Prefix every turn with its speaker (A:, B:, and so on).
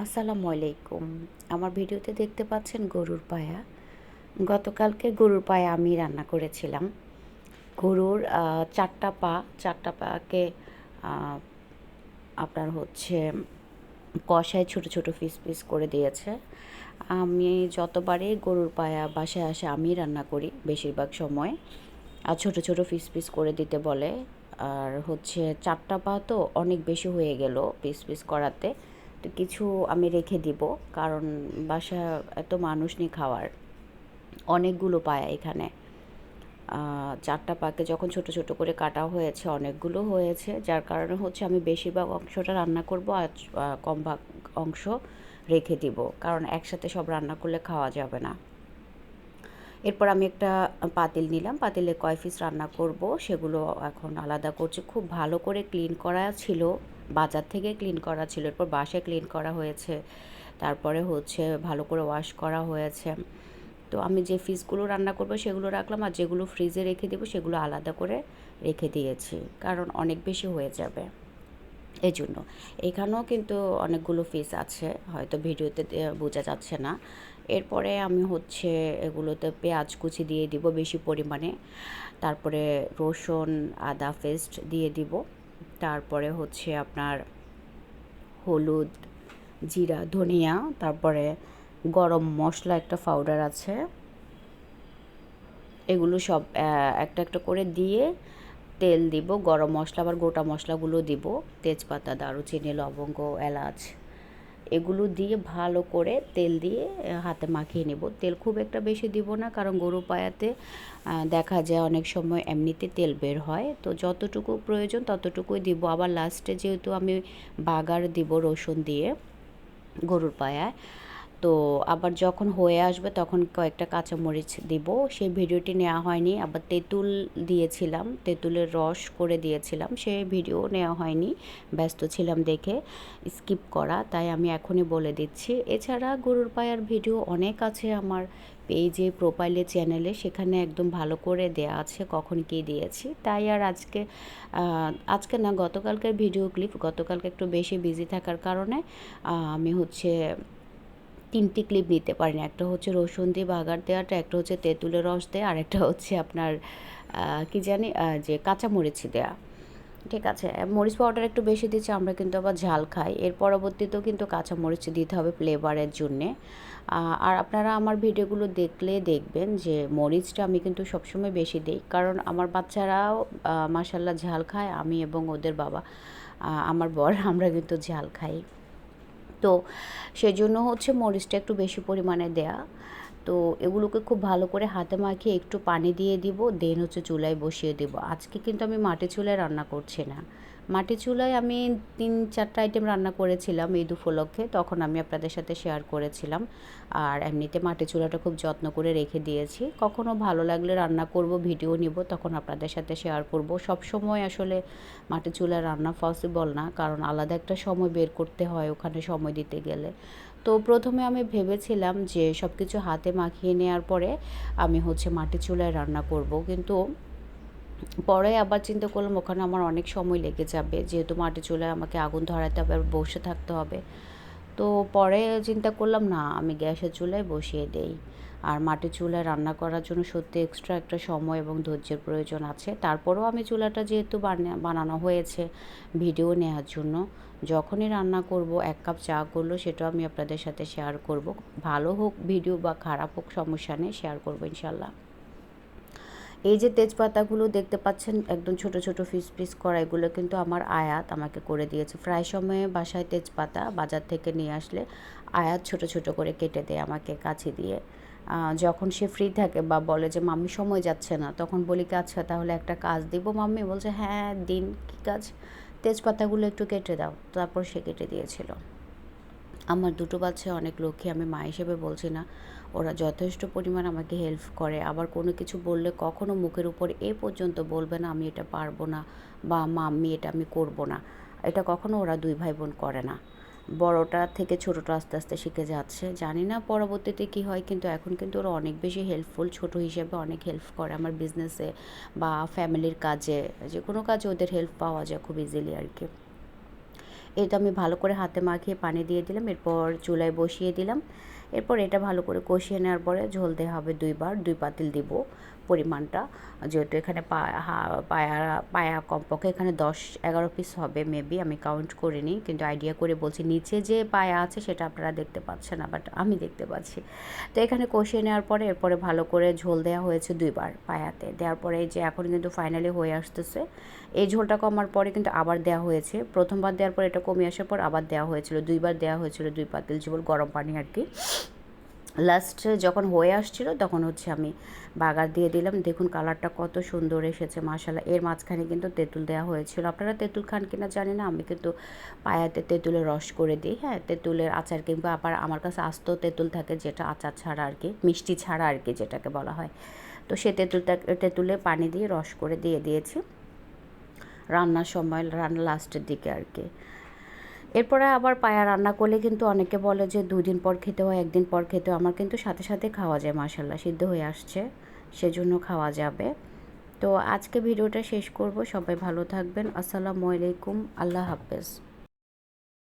A: আসসালামু আলাইকুম। আমার ভিডিওতে দেখতে পাচ্ছেন গরুর পায়া। গতকালকে গরুর পায়া আমি রান্না করেছিলাম। গরুর ৪ টা পা, ৪ টা পাকে আ আপনার হচ্ছে কষায় ছোট, ছোট পিস করে দিয়েছে। আমি যতবারই গরুর পায়া বাসায় আসে আমিই রান্না করি বেশিরভাগ সময়। আর ছোট, ছোট পিস করে দিতে বলে। আর হচ্ছে ৪ টা পা তো অনেক বেশি হয়ে গেল পিস করাতে। তো কিছু আমি রেখে দিব, কারণ বাসায় এত মানুষ নেই খাওয়ার। অনেকগুলো পায়া এখানে। ৪ টা পাকে যখন ছোট, ছোট করে কাটা হয়েছে, অনেকগুলো হয়েছে। যার কারণে হচ্ছে আমি বেশিরভাগ অংশটা রান্না করব আর কম ভাগ অংশ রেখে দিব। কারণ একসাথে সব রান্না করলে খাওয়া যাবে না। এরপর আমি একটা পাতিল নিলাম। পাতিলে কয় পিস রান্না করব সেগুলো এখন আলাদা করছি। খুব ভালো করে ক্লিন করা ছিল। বাজার থেকে ক্লিন করা ছিল। এরপর বাসায় ক্লিন করা হয়েছে। তারপরে হচ্ছে ভালো করে ওয়াশ করা হয়েছে। তো আমি যে পিসগুলো রান্না করব সেগুলো রাখলাম, আর যেগুলো ফ্রিজে রেখে দেবো সেগুলো আলাদা করে রেখে দিয়েছি। কারণ অনেক বেশি হয়ে যাবে। এজন্য। এখানেও কিন্তু অনেকগুলো পিস আছে। হয়তো ভিডিওতে বোঝা যাচ্ছে না। এরপরে আমি হচ্ছে এগুলোতে পেঁয়াজ কুচি দিয়ে দিব বেশি পরিমাণে। তারপরে রসুন, আদা পেস্ট দিয়ে দিব। তারপরে হচ্ছে আপনার হলুদ, জিরা, ধনিয়া, তারপরে গরম মসলা একটা পাউডার আছে। এগুলো সব একটা করে দিয়ে তেল দিব, গরম মশলা আবার গোটা মশলাগুলো দিব, তেজপাতা, দারুচিনি, লবঙ্গ, এলাচ, এগুলো দিয়ে ভালো করে তেল দিয়ে হাতে মাখিয়ে নেব। তেল খুব একটা বেশি দিব না, কারণ গরু পায়াতে দেখা যায় অনেক সময় এমনিতে তেল বের হয়। তো যতটুকু প্রয়োজন ততটুকুই দিব। আবার লাস্টে যেহেতু আমি বাগার দিব রসুন দিয়ে গরুর পায়ায়, তো আবার যখন হয়ে আসবে তখন কয়েকটা কাঁচামরিচ দিব। সেই ভিডিওটি নেওয়া হয়নি। আবার তেঁতুল দিয়েছিলাম, তেঁতুলের রস করে দিয়েছিলাম, সেই ভিডিও নেওয়া হয়নি, ব্যস্ত ছিলাম দেখে স্কিপ করা, তাই আমি এখনই বলে দিচ্ছি। এছাড়া গরুর পায়ার ভিডিও অনেক আছে আমার পেজে, প্রোফাইলে, চ্যানেলে, সেখানে একদম ভালো করে দেয়া আছে কখন কী দিয়েছি। তাই আর আজকে না, গতকালকের ভিডিও ক্লিপ, গতকালকে একটু বেশি বিজি থাকার কারণে আমি হচ্ছে ৩টি ক্লিপ নিতে পারিনি। একটা হচ্ছে রসুন দিয়ে বাগার দেওয়াটা, একটা হচ্ছে তেঁতুলের রস দেয়া, আর একটা হচ্ছে আপনার কী জানি যে কাঁচামরিচ দেয়া। ঠিক আছে, মরিচ পাউডার একটু বেশি দিচ্ছি, আমরা কিন্তু আবার ঝাল খাই। এর পরবর্তীতেও কিন্তু কাঁচামরিচ দিতে হবে ফ্লেভারের জন্যে। আর আপনারা আমার ভিডিওগুলো দেখলে দেখবেন যে মরিচটা আমি কিন্তু সবসময় বেশি দিই, কারণ আমার বাচ্চারাও মাশাল্লাহ ঝাল খায়, আমি এবং ওদের বাবা, আমার বর, আমরা কিন্তু ঝাল খাই। তো সেজন্য হচ্ছে মরিচটা একটু বেশি পরিমাণে দেয়া। তো এগুলোকে খুব ভালো করে হাতে মাখিয়ে একটু পানি দিয়ে দিব, দেন হচ্ছে চুলায় বসিয়ে দেব। আজকে কিন্তু আমি মাটির চুলায় রান্না করছি না। মাটির চুলায় আমি ৩-৪টা আইটেম রান্না করেছিলাম ঈদ উপলক্ষে, তখন আমি আপনাদের সাথে শেয়ার করেছিলাম। আর এমনিতে মাটির চুলাটা খুব যত্ন করে রেখে দিয়েছি। কখনও ভালো লাগলে রান্না করব, ভিডিও নিব, তখন আপনাদের সাথে শেয়ার করব। সব সময় আসলে মাটির চুলায় রান্না পসিবল না, কারণ আলাদা একটা সময় বের করতে হয় ওখানে সময় দিতে গেলে। তো প্রথমে আমি ভেবেছিলাম যে সব কিছু হাতে মাখিয়ে নেওয়ার পরে আমি হচ্ছে মাটির চুলায় রান্না করব, কিন্তু পরে আবার চিন্তা করলাম ওখানে আমার অনেক সময় লেগে যাবে, যেহেতু মাটির চুলায় আমাকে আগুন ধরাতে হবে, আর বসে থাকতে হবে। তো পরে চিন্তা করলাম না, আমি গ্যাসের চুলায় বসিয়ে দেই। আর মাটির চুলায় রান্না করার জন্য সত্যি এক্সট্রা একটা সময় এবং ধৈর্যের প্রয়োজন আছে। তারপরেও আমি চুলাটা যেহেতু বানানো হয়েছে ভিডিও নেওয়ার জন্য, যখনই রান্না করব ১ কাপ চা করলো সেটাও আমি আপনাদের সাথে শেয়ার করব। ভালো হোক ভিডিও বা খারাপ হোক, সমস্যা নেই, শেয়ার করব ইনশাল্লাহ। এই যে তেজপাতাগুলো দেখতে পাচ্ছেন একদম ছোট ছোট পিস করা, এগুলো কিন্তু আমার আয়াত আমাকে করে দিয়েছে। প্রায় সময়ে বাসায় তেজপাতা বাজার থেকে নিয়ে আসলে আয়াত ছোট ছোট করে কেটে দেয় আমাকে কাঁচি দিয়ে। যখন সে ফ্রি থাকে বা বলে যে মাম্মি সময় যাচ্ছে না, তখন বলি কি আচ্ছা তাহলে একটা কাজ দিব মাম্মি, বলছে হ্যাঁ দিন, কী কাজ? তেজপাতাগুলো একটু কেটে দাও। তারপর সে কেটে দিয়েছিল। আমার দুটো বাচ্চা অনেক লক্ষ্মী, আমি মা হিসেবে বলছি না, ওরা যথেষ্ট পরিমাণ আমাকে হেল্প করে। আবার কোনো কিছু বললে কখনো মুখের উপর এ পর্যন্ত বলবে না আমি এটা পারবো না, বা মাম্মি এটা আমি করব না। এটা কখনো ওরা 2 ভাই বোন করে না। বড়টা থেকে ছোটোটা আস্তে আস্তে শিখে যাচ্ছে, জানি না পরবর্তীতে কী হয়, কিন্তু এখন কিন্তু ওরা অনেক বেশি হেল্পফুল, ছোটো হিসেবে অনেক হেল্প করে আমার বিজনেসে বা ফ্যামিলির কাজে, যে কোনো কাজে ওদের হেল্প পাওয়া যায় খুব ইজিলি আর কি। এটা আমি ভালো করে হাতে মাখিয়ে পানি দিয়ে দিলাম, এরপর চুলায় বসিয়ে দিলাম। এরপর এটা ভালো করে কষিয়ে নেওয়ার পরে ঝোল দেওয়া হবে 2 বার, 2 পাতিল দিব পরিমাণটা। যেহেতু এখানে পায়া কমপক্ষে এখানে 10-11 পিস হবে মেবি, আমি কাউন্ট করিনি, কিন্তু আইডিয়া করে বলছি। নিচে যে পায়া আছে সেটা আপনারা দেখতে পাচ্ছেন না, বাট আমি দেখতে পাচ্ছি। তো এখানে কষিয়ে নেওয়ার পরে এরপরে ভালো করে ঝোল দেওয়া হয়েছে 2 বার পায়াতে। দেওয়ার পরে এই যে এখন কিন্তু ফাইনালি হয়ে আসতেছে। এই ঝোলটা কমার পরে কিন্তু আবার দেওয়া হয়েছে, প্রথমবার দেওয়ার পর এটা কমে আসার পর আবার দেওয়া হয়েছিল, 2 বার দেওয়া হয়েছিল 2 পাতিল ঝোল গরম পানি আর কি। লাস্টে যখন হয়ে আসছিল তখন হচ্ছে আমি বাগার দিয়ে দিলাম। দেখুন কালারটা কত সুন্দর এসেছে মাশাআল্লাহ। এর মাঝখানে কিন্তু তেঁতুল দেওয়া হয়েছিল। আপনারা তেঁতুল খান কিনা জানি না, আমি কিন্তু পায়াতে তেঁতুলের রস করে দিই। হ্যাঁ, তেঁতুলের আচার, কিংবা আবার আমার কাছে আস্ত তেঁতুল থাকে, যেটা আচার ছাড়া আর কি, মিষ্টি ছাড়া আর কি যেটাকে বলা হয়। তো সে তেঁতুলে পানি দিয়ে রস করে দিয়ে দিয়েছি রান্নার সময়, রান্না লাস্টের দিকে আর কি। এরপরে আবার পায়া রান্না করলে কিন্তু অনেকে বলে যে 2 দিন পর খেতে হয়, 1 দিন পর খেতে হয়। আমার কিন্তু সাথে সাথে খাওয়া যায়, মাশাআল্লাহ সিদ্ধ হয়ে আসছে, সেজন্য খাওয়া যাবে। তো আজকে ভিডিওটা শেষ করব। সবাই ভালো থাকবেন। আসসালামু আলাইকুম, আল্লাহ হাফেজ।